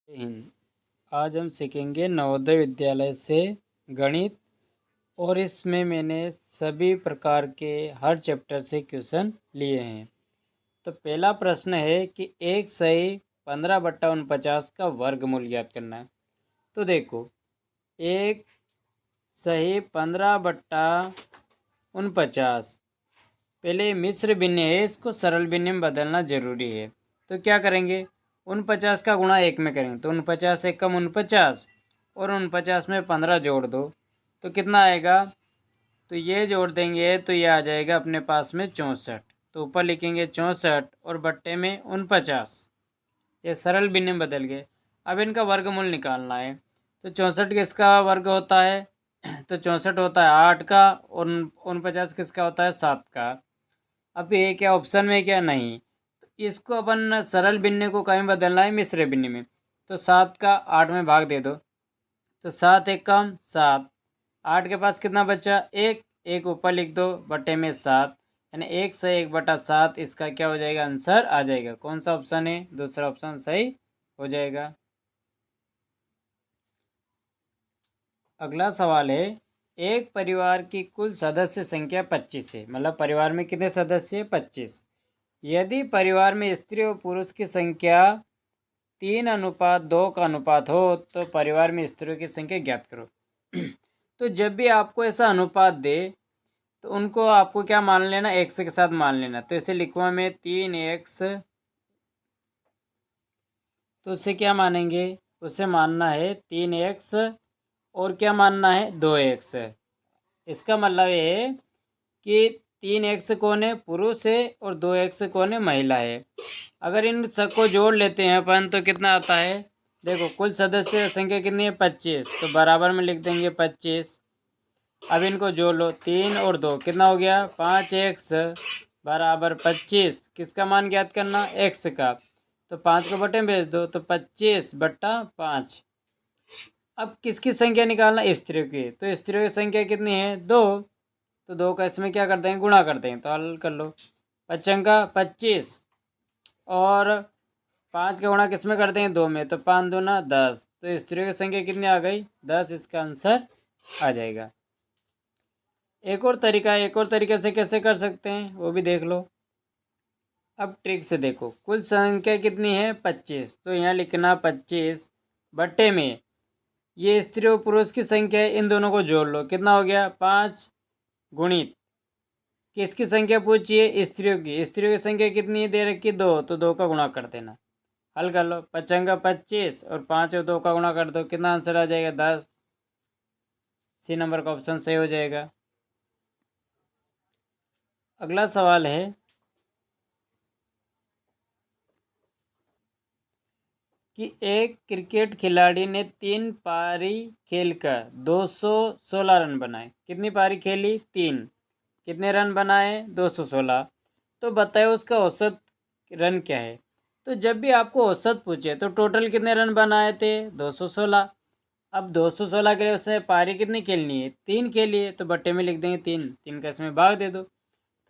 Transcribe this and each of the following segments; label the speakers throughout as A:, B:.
A: हिंद। आज हम सीखेंगे नवोदय विद्यालय से गणित और इसमें मैंने सभी प्रकार के हर चैप्टर से क्वेश्चन लिए हैं। तो पहला प्रश्न है कि 1/15 का वर्गमूल ज्ञात करना है। तो देखो 1/15 पहले मिश्र भिन्न है, इसको सरल भिन्न में बदलना जरूरी है। तो क्या करेंगे, 49 का गुणा 1 में करेंगे तो 49 एक कम 49 और 49 में 15 जोड़ दो तो कितना आएगा। तो ये जोड़ देंगे तो ये आ जाएगा अपने पास में 64। तो ऊपर लिखेंगे 64 और बट्टे में 49। ये सरल भिन्न में बदल गए। अब इनका वर्गमूल निकालना है। तो 64 किसका वर्ग होता है तो 64 होता है 8 का और 49 किसका होता है 7 का। अब ये क्या ऑप्शन में क्या नहीं, तो इसको अपन सरल भिन्न को कहीं बदलना है मिश्र भिन्न में। तो 7 का 8 में भाग दे दो तो 7 एक कम 7, 8 के पास कितना बचा एक, एक ऊपर लिख दो बटे में 7, यानी 1/1/7 इसका क्या हो जाएगा, आंसर आ जाएगा। कौन सा ऑप्शन है, दूसरा ऑप्शन सही हो जाएगा। अगला सवाल है, एक परिवार की कुल सदस्य संख्या 25 है, मतलब परिवार में कितने सदस्य 25। यदि परिवार में स्त्री और पुरुष की संख्या 3:2 का अनुपात हो तो परिवार में स्त्रियों की संख्या ज्ञात करो। तो जब भी आपको ऐसा अनुपात दे तो उनको आपको क्या मान लेना, एक्स के साथ मान लेना। तो इसे लिखूँ मैं 3x, तो उसे क्या मानेंगे, उसे मानना है 3x और क्या मानना है 2x। इसका मतलब ये है कि 3x कौन है, पुरुष है, और 2x कौन है, महिला है। अगर इन सबको जोड़ लेते हैं अपन तो कितना आता है, देखो कुल सदस्य संख्या कितनी है 25, तो बराबर में लिख देंगे 25। अब इनको जोड़ लो 3 और 2 कितना हो गया 5x बराबर 25। किसका मान ज्ञात करना, x का। तो 5 को बटे में भेज दो तो 25/5। अब किसकी संख्या निकालना, स्त्रियों की। तो स्त्रियों की संख्या कितनी है 2, तो 2 का इसमें क्या करते हैं गुणा करते हैं। तो हल कर लो 5×25 और 5 का गुणा किस में करते हैं 2 में, तो 5 दूना 10। तो स्त्रियों की संख्या कितनी आ गई 10, इसका आंसर आ जाएगा। एक और तरीका है, एक और तरीके से कैसे कर सकते हैं वो भी देख लो। अब ट्रिक से देखो, कुल संख्या कितनी है 25, तो यहाँ लिखना 25 बट्टे में ये स्त्री और पुरुष की संख्या है, इन दोनों को जोड़ लो कितना हो गया 5 गुणित किसकी संख्या पूछी है, स्त्रियों की। स्त्रियों की संख्या कितनी है दे रखी 2, तो 2 का गुणा कर देना। हल कर लो 5×25 और 5 और 2 का गुणा कर दो कितना आंसर आ जाएगा 10। सी नंबर का ऑप्शन सही हो जाएगा। अगला सवाल है कि एक क्रिकेट खिलाड़ी ने 3 पारी खेलकर 216 रन बनाए। कितनी पारी खेली 3, कितने रन बनाए 216। तो बताए उसका औसत रन क्या है। तो जब भी आपको औसत पूछे तो टोटल कितने रन बनाए थे 216। अब 216 के लिए उसने पारी कितनी खेलनी है 3 खेली है, तो बट्टे में लिख देंगे 3, 3 का इसमें भाग दे दो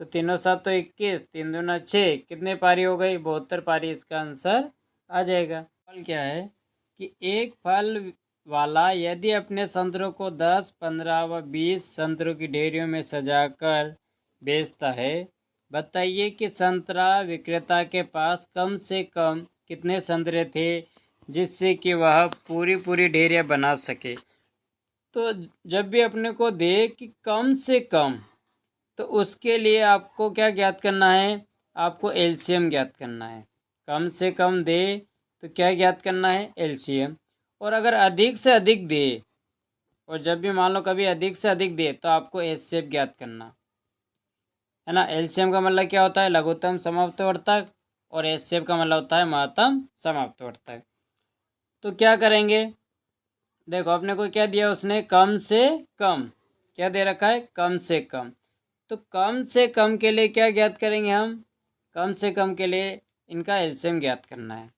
A: तो 3 और 7 तो 21, 3 दूना 6, कितने पारी हो गई 72 पारी, इसका आंसर आ जाएगा। फल क्या है कि एक फल वाला यदि अपने संतरों को 10, 15 व 20 संतरों की ढेरियों में सजाकर बेचता है, बताइए कि संतरा विक्रेता के पास कम से कम कितने संतरे थे जिससे कि वह पूरी पूरी ढेरियाँ बना सके। तो जब भी अपने को दे कि कम से कम, तो उसके लिए आपको क्या ज्ञात करना है, आपको एलसीएम ज्ञात करना है। कम से कम दे तो क्या ज्ञात करना है एलसीएम। और अगर अधिक से अधिक दे, और जब भी मान लो कभी अधिक से अधिक दे तो आपको एचसीएफ ज्ञात करना है ना। एलसीएम का मतलब क्या होता है, लघुत्तम समाप्तवर्तक, और एचसीएफ का मतलब होता है महत्तम समाप्तवर्तक। तो क्या करेंगे, देखो अपने को क्या दिया उसने, कम से कम, क्या दे रखा है कम से कम। तो कम से कम के लिए क्या ज्ञात करेंगे हम, कम से कम के लिए इनका एलसीएम ज्ञात करना है।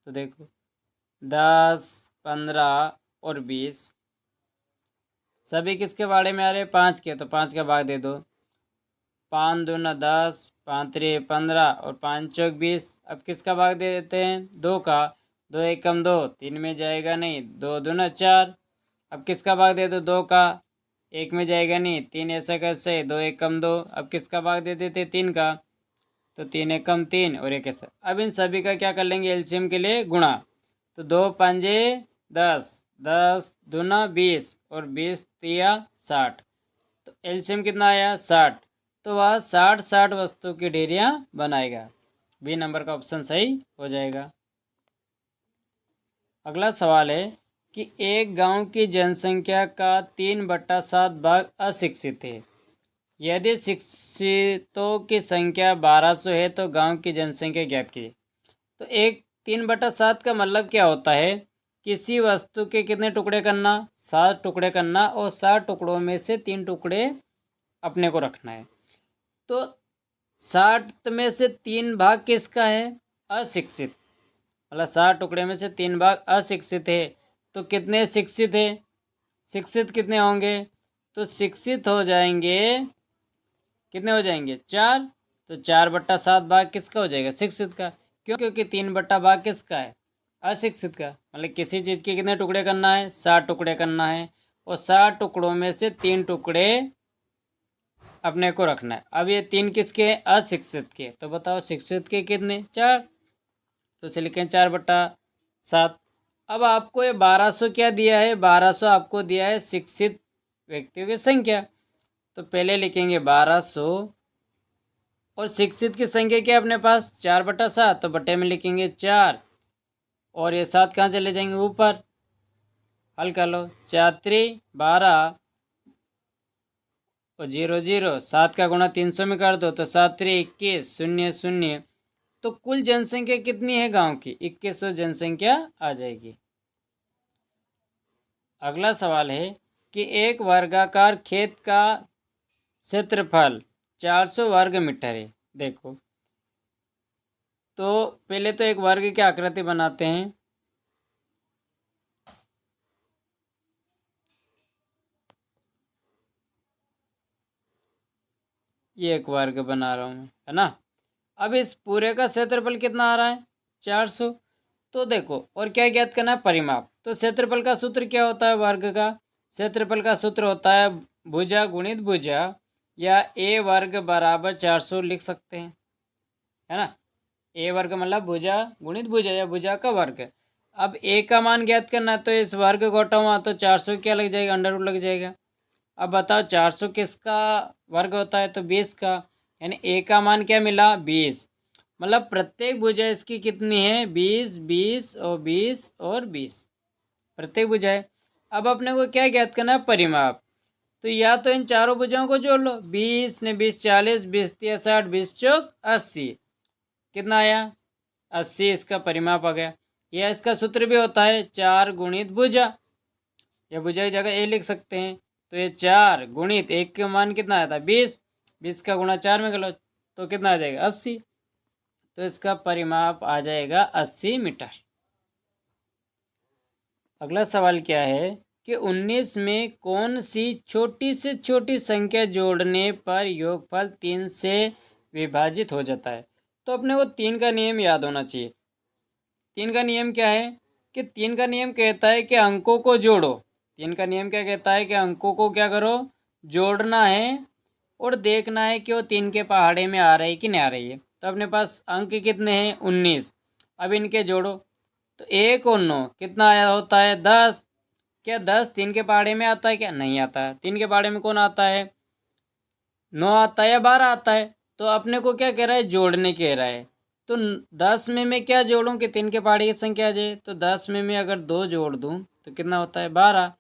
A: तो देखो 10, 15 और 20 सभी किसके बारे में आ रहे हैं 5 के, तो 5 का भाग दे दो 5 दूना 10, 5 3 15 और 5 चौक 20। अब किसका भाग दे देते हैं 2 का, दो एकम दो, 3 में जाएगा नहीं, 2 दूना 4। अब किसका भाग दे दो, 2 का, 1 में जाएगा नहीं, 3 ऐसा कैसे, 2 एकम 2। अब किसका भाग दे देते, 3 का, तो 3 एकम 3 और 1 ऐसा। अब इन सभी का क्या कर लेंगे, एलसीएम के लिए गुणा। तो 2 पंजे 10, 10 दूना 20 और 20 तिया 60। तो एलसीएम कितना आया, 60। तो वह 60 वस्तु की ढेरियाँ बनाएगा। बी नंबर का ऑप्शन सही हो जाएगा। अगला सवाल है कि एक गांव की जनसंख्या का 3/7 भाग अशिक्षित है। यदि शिक्षितों की संख्या 1200 है तो गांव की जनसंख्या ज्ञात कीजिए। तो एक 3/7 का मतलब क्या होता है, किसी वस्तु के कितने टुकड़े करना, 7 टुकड़े करना, और 7 टुकड़ों में से 3 टुकड़े अपने को रखना है। तो 60 में से 3 भाग किसका है, अशिक्षित, मतलब 60 टुकड़े में से 3 भाग अशिक्षित है। तो कितने शिक्षित है, शिक्षित कितने होंगे, तो शिक्षित हो जाएंगे, कितने हो जाएंगे, 4। तो 4/7 भाग किसका हो जाएगा, शिक्षित का। क्यों, क्योंकि 3 भाग किसका है, अशिक्षित का। मतलब किसी चीज़ के कितने टुकड़े करना है, 7 टुकड़े करना है, और 7 टुकड़ों में से 3 टुकड़े अपने को रखना है। अब ये 3 किसके, अशिक्षित के। तो बताओ शिक्षित के कितने, 4। तो इसे लिखें 4/7। अब आपको ये 1200 क्या दिया है, 1200 आपको दिया है शिक्षित व्यक्तियों की संख्या। तो पहले लिखेंगे 1200, और शिक्षित की संख्या क्या है अपने पास, 4/7। तो बटे में लिखेंगे 4, और ये 7 कहाँ चले जाएंगे, ऊपर। हल कर लो, 4×3 = 12 और 0 0, 7 का गुणा 300 में कर दो, तो 7×3 = 21, 0 0। तो कुल जनसंख्या कितनी है गांव की, 2100 जनसंख्या आ जाएगी। अगला सवाल है कि एक वर्गाकार खेत का क्षेत्रफल 400 वर्ग मीटर है। देखो, तो पहले तो एक वर्ग की आकृति बनाते हैं। ये एक वर्ग बना रहा हूँ मैं, है ना। अब इस पूरे का क्षेत्रफल कितना आ रहा है, 400। तो देखो, और क्या ज्ञात करना है, परिमाप। तो क्षेत्रफल का सूत्र क्या होता है, वर्ग का क्षेत्रफल का सूत्र होता है भुजा गुणित भुजा, या ए वर्ग बराबर 400 लिख सकते हैं, है ना। ए वर्ग मतलब भुजा गुणित भुजा या भुजा का वर्ग। अब ए का मान ज्ञात करना है, तो इस वर्ग को हटाऊंगा तो 400 क्या लग जाएगा, अंडर रूट लग जाएगा। अब बताओ 400 किसका वर्ग होता है, तो 20 का। यानी ए का मान क्या मिला, 20। मतलब प्रत्येक भुजा इसकी कितनी है, 20 20 और 20 और 20 प्रत्येक भुजा है। अब अपने को क्या ज्ञात करना है, परिमाप। तो या तो इन चारों भुजाओं को जोड़ लो, 20 ने 20 40, 20×3 = 60, 20×4 = 80। कितना आया, 80 इसका परिमाप आ गया। यह इसका सूत्र भी होता है 4 गुणित भुजा, या भुजा की जगह ए लिख सकते हैं। तो ये 4 गुणित एक का मान कितना आया था, 20, 20 का गुणा 4 में कर लो, तो कितना आ जाएगा, 80। तो इसका परिमाप आ जाएगा 80 मीटर। अगला सवाल क्या है कि 19 में कौन सी छोटी से छोटी संख्या जोड़ने पर योगफल 3 से विभाजित हो जाता है। तो अपने को 3 का नियम याद होना चाहिए। 3 का नियम क्या है कि 3 का नियम कहता है कि अंकों को जोड़ो। 3 का नियम क्या कहता है कि अंकों को क्या करो, जोड़ना है, और देखना है कि वो 3 के पहाड़े में आ रही है कि नहीं आ रही है। तो अपने पास अंक कितने हैं, 19। अब इनके जोड़ो, तो 1 और 9 कितना आया होता है, 10। क्या 10 3 के पहाड़े में आता है, क्या नहीं आता है। 3 के पहाड़े में कौन आता है, 9 आता है या 12 आता है। तो अपने को क्या कह रहा है, जोड़ने कह रहा है। तो 10 में मैं क्या जोड़ूं कि 3 के पहाड़े की संख्या आ जाए। तो 10 में मैं अगर 2 जोड़ दूं तो कितना होता है, 12,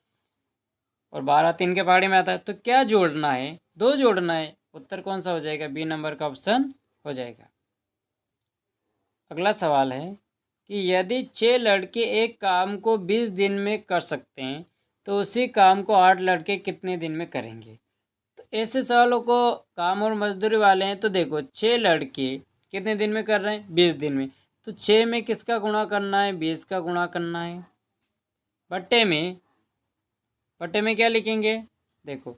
A: और 12 3 के पहाड़े में आता है। तो क्या जोड़ना है, 2 जोड़ना है। उत्तर कौन सा हो जाएगा, बी नंबर का ऑप्शन हो जाएगा। अगला सवाल है कि यदि 6 लड़के एक काम को 20 दिन में कर सकते हैं तो उसी काम को 8 लड़के कितने दिन में करेंगे। तो ऐसे सवालों को काम और मजदूरी वाले हैं। तो देखो 6 लड़के कितने दिन में कर रहे हैं, 20 दिन में। तो 6 में किसका गुणा करना है, 20 का गुणा करना है। बट्टे में क्या लिखेंगे, देखो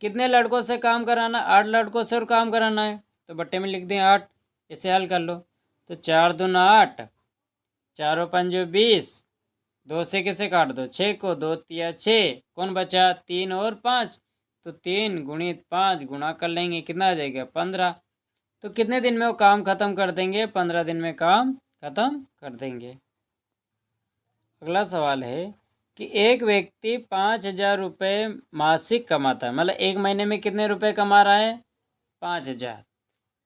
A: कितने लड़कों से काम कराना, 8 लड़कों से और काम कराना है। तो बट्टे में लिख दें 8, इसे हल कर लो। तो 4 दूना 8 चारों पंजो 20, 2 से किसे काट दो 6 को, 2 तिया 6, कौन बचा 3 और 5, तो 3 गुणित 5 गुणा कर लेंगे, कितना आ जाएगा 15। तो कितने दिन में वो काम खत्म कर देंगे, 15 दिन में काम खत्म कर देंगे। अगला सवाल है कि एक व्यक्ति 5,000 रुपये मासिक कमाता है, मतलब एक महीने में कितने रुपए कमा रहा है 5,000,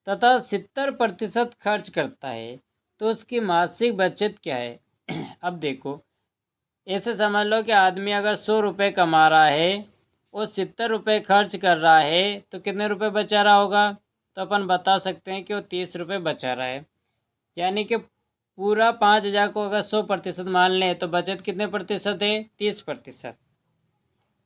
A: तथा 70% खर्च करता है, तो उसकी मासिक बचत क्या है। अब देखो, ऐसे समझ लो कि आदमी अगर 100 रुपये कमा रहा है और 70 रुपये खर्च कर रहा है, तो कितने रुपए बचा रहा होगा, तो अपन बता सकते हैं कि वो 30 रुपये बचा रहा है। यानी कि पूरा 5,000 को अगर 100% मान लें तो बचत कितने प्रतिशत है 30%।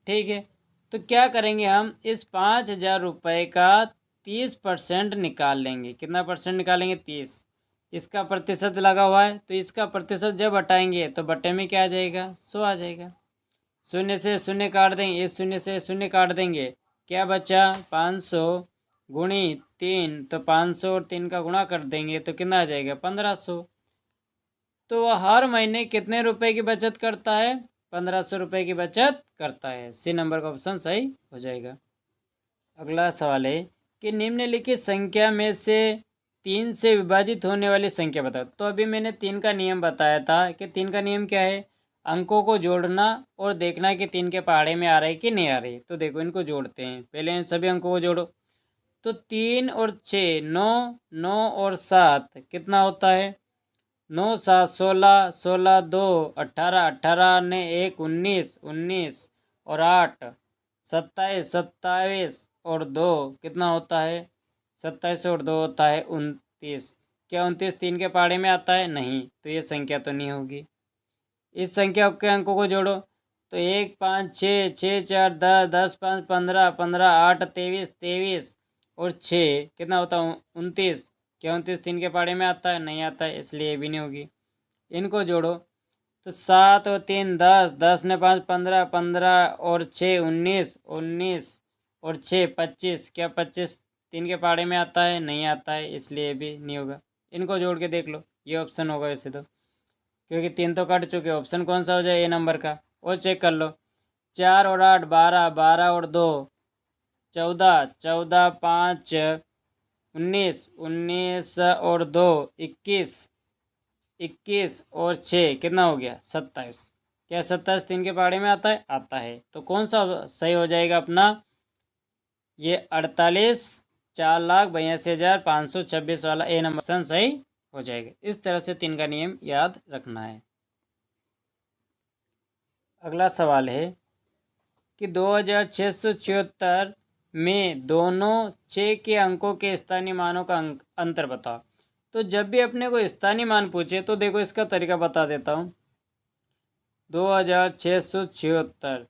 A: ठीक है, तो क्या करेंगे हम, इस 5,000 रुपये का 30% निकाल लेंगे। कितना परसेंट निकालेंगे 30, इसका प्रतिशत लगा हुआ है तो इसका प्रतिशत जब हटाएंगे तो बटे में क्या आ जाएगा 100 आ जाएगा। शून्य से शून्य काट देंगे, इस शून्य से शून्य काट देंगे, क्या बचा 500 गुणित 3, तो 500 और 3 का गुणा कर देंगे तो कितना आ जाएगा 1500। तो वह हर महीने कितने रुपए की बचत करता है 1500 रुपये की बचत करता है। सी नंबर का ऑप्शन सही हो जाएगा। अगला सवाल है कि निम्नलिखित संख्या में से 3 से विभाजित होने वाली संख्या बताओ। तो अभी मैंने 3 का नियम बताया था कि 3 का नियम क्या है, अंकों को जोड़ना और देखना कि 3 के पहाड़े में आ रहा है कि नहीं आ रही। तो देखो इनको जोड़ते हैं, पहले इन सभी अंकों को जोड़ो। तो 3 और 6 9, 9 और 7 कितना होता है 9 7 16, 16 2 18, 18 ने 1 19, 19 और 8 27, 27 और 2 कितना होता है 27 और 2 होता है 29। क्या 29 3 के पहाड़े में आता है, नहीं, तो ये संख्या तो नहीं होगी। इस संख्या के अंकों को जोड़ो, तो 1 5 6, 6 4 10, 10 5 15, 15 8 23, 23 और 6 कितना होता है 29। क्या 29 3 के पहाड़े में आता है, नहीं आता है, इसलिए ये भी नहीं होगी। इनको जोड़ो, तो 7 और 3 10, 10 ने 5 15, 15 और 6 19, 19 और 6 25। क्या 25 3 के पहाड़े में आता है, नहीं आता है, इसलिए ये भी नहीं होगा। इनको जोड़ के देख लो, ये ऑप्शन होगा वैसे तो, क्योंकि 3 तो कट चुके, ऑप्शन कौन सा हो जाए ए नंबर का। और चेक कर लो, 4 और 8 12, 12 और 2 14, 14 5 19, 19 और 2 21, 21 और 6 कितना हो गया 27। क्या 27 3 के पहाड़े में आता है, आता है, तो कौन सा सही हो जाएगा अपना, ये 48 4,82,526 वाला ए नंबर ऑप्शन सही हो जाएगा। इस तरह से 3 का नियम याद रखना है। अगला सवाल है कि 2674 में दोनों 6 के अंकों के स्थानीय मानों का अंतर बताओ। तो जब भी अपने को स्थानीय मान पूछे तो देखो इसका तरीका बता देता हूँ। 2674,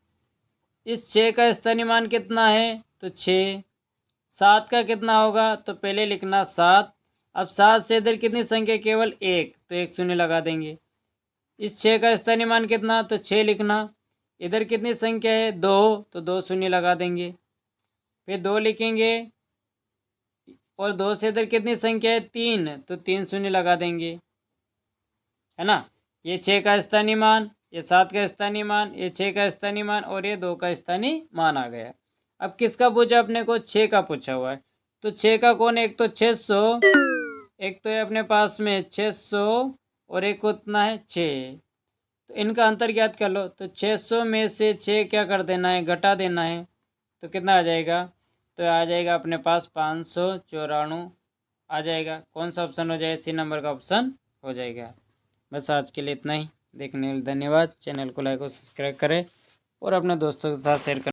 A: इस 6 का स्थानीय मान कितना है, तो 6। 7 का कितना होगा, तो पहले लिखना 7। अब 7 से इधर कितनी संख्या, केवल 1, तो 1 शून्य लगा देंगे। इस 6 का स्थानीय मान कितना, तो 6 लिखना। इधर कितनी संख्या है 2, तो 2 शून्य लगा देंगे, फिर 2 लिखेंगे, और 2 से इधर कितनी संख्या है 3, तो 3 शून्य लगा देंगे, है ना। ये 6 का स्थानीय मान, ये 7 का स्थानीय मान, ये 6 का स्थानीय मान और ये 2 का स्थानीय मान आ गया। अब किसका पूछा अपने को, 6 का पूछा हुआ है। तो 6 का कौन है, एक तो 600, एक तो है अपने पास में 600 और एक उतना है 6। तो इनका अंतर ज्ञात कर लो, तो 600 में से 6 क्या कर देना है, घटा देना है, तो कितना आ जाएगा, तो आ जाएगा अपने पास 594 आ जाएगा। कौन सा ऑप्शन हो जाएगा, सी नंबर का ऑप्शन हो जाएगा। बस आज के लिए इतना ही, देखने के लिए धन्यवाद। चैनल को लाइक और सब्सक्राइब करें और अपने दोस्तों के साथ शेयर करें।